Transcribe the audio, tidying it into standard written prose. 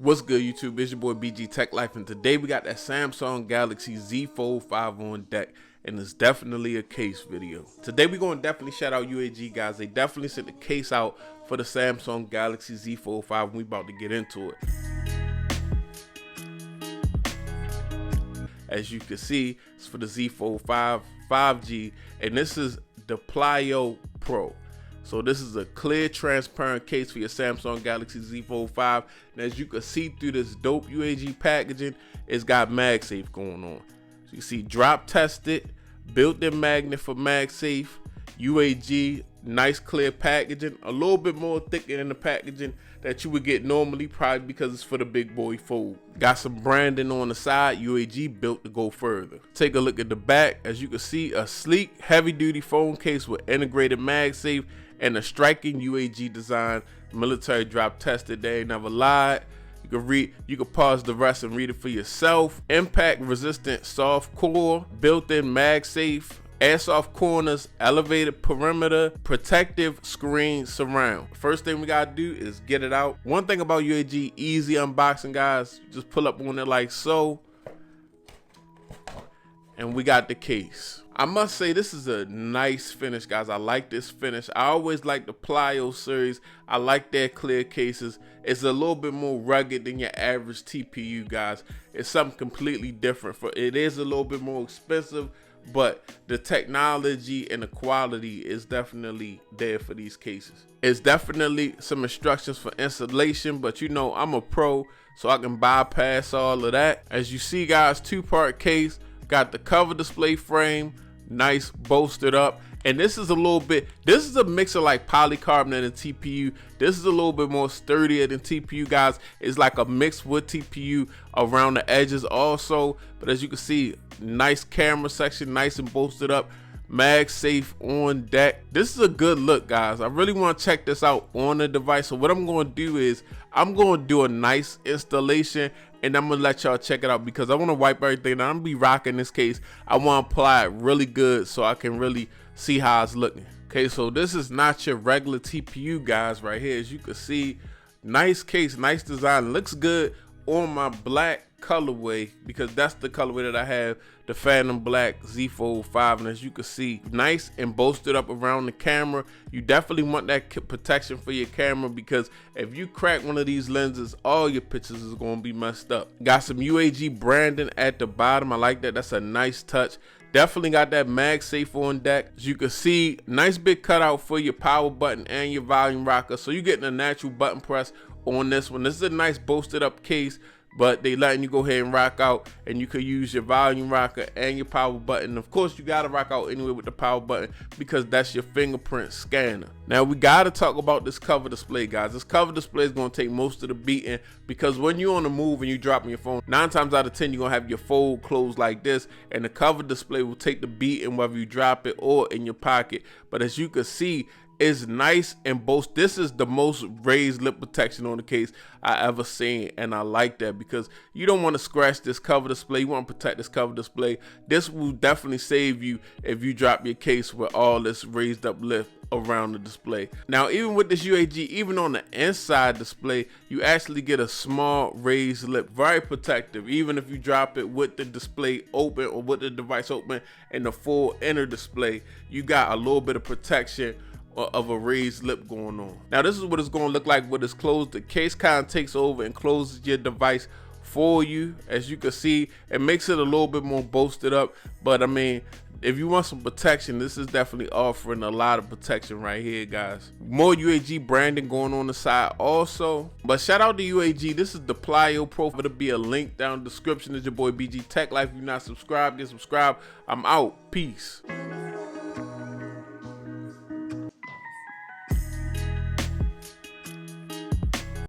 What's good, YouTube? It's your boy BG Tech Life, and today we got that Samsung Galaxy Z Fold 5 on deck, and it's definitely a case video. Today we're going to definitely shout out UAG, guys. They definitely sent the case out for the Samsung Galaxy Z Fold 5, and we about to get into it. As you can see, it's for the Z Fold 5 5G, and this is the Plyo Pro. So this is a clear, transparent case for your Samsung Galaxy Z Fold 5. And as you can see through this dope UAG packaging, it's got MAGSAFE going on. So you see drop tested, built-in magnet for MAGSAFE, UAG, nice clear packaging, a little bit more thicker than the packaging that you would get normally, probably because it's for the big boy fold. Got some branding on the side, UAG built to go further. Take a look at the back. As you can see, a sleek, heavy-duty phone case with integrated MAGSAFE and a striking UAG design. Military drop tested, they ain't never lied. You can pause the rest and read it for yourself. Impact resistant soft core, built-in MAGSAFE, airsoft corners, elevated perimeter, protective screen surround. First thing we gotta do is get it out. One thing about UAG, easy unboxing, guys. Just pull up on it like so, and we got the case. I must say this is a nice finish, guys. I like this finish. I always like the Plyo series. I like their clear cases. It's a little bit more rugged than your average TPU, guys. It's something completely different. It is a little bit more expensive, but the technology and the quality is definitely there for these cases. It's definitely some instructions for installation, but you know I'm a pro, so I can bypass all of that. As you see, guys, two-part case. Got the cover display frame, nice bolstered up, and this is a mix of like polycarbonate and TPU. This is a little bit more sturdier than TPU, guys. It's like a mix with TPU around the edges also, but as you can see, nice camera section, nice and bolstered up. MagSafe on deck. This is a good look, guys. I really want to check this out on the device. So what I'm going to do is I'm going to do a nice installation, and I'm going to let y'all check it out because I want to wipe everything down. I'm going to be rocking this case. I want to apply it really good so I can really see how it's looking. Okay, so this is not your regular TPU, guys, right here. As you can see, nice case, nice design. Looks good on my black colorway because that's the colorway that I have, the Phantom Black Z Fold 5. And as you can see, nice and bolstered up around the camera. You definitely want that protection for your camera because if you crack one of these lenses, all your pictures is going to be messed up. Got some UAG branding at the bottom. I like that. That's a nice touch. Definitely got that MagSafe on deck. As you can see, nice big cutout for your power button and your volume rocker, so you're getting a natural button press on this one. This is a nice bolstered up case, but they letting you go ahead and rock out, and you could use your volume rocker and your power button. Of course, you gotta rock out anyway with the power button because that's your fingerprint scanner. Now we gotta talk about this cover display, guys. This cover display is gonna take most of the beating because when you're on the move and you dropping your phone, 9 times out of 10 you're gonna have your fold closed like this, and the cover display will take the beating whether you drop it or in your pocket. But as you can see, it's nice and boast. This is the most raised lip protection on the case I ever seen, and I like that because you don't want to scratch this cover display. You want to protect this cover display. This will definitely save you if you drop your case with all this raised up lip around the display. Now, even with this UAG, even on the inside display, you actually get a small raised lip, very protective. Even if you drop it with the display open or with the device open and the full inner display, you got a little bit of protection of a raised lip going on. Now this is what it's going to look like when it's closed. The case kind of takes over and closes your device for you. As you can see, it makes it a little bit more bolstered up, but I mean, if you want some protection, this is definitely offering a lot of protection right here, guys. More UAG branding going on the side also. But shout out to UAG. This is the Plyo Pro. It'll be a link down in the description. It's your boy BG Tech Life. If you're not subscribed, get subscribed. I'm out. Peace.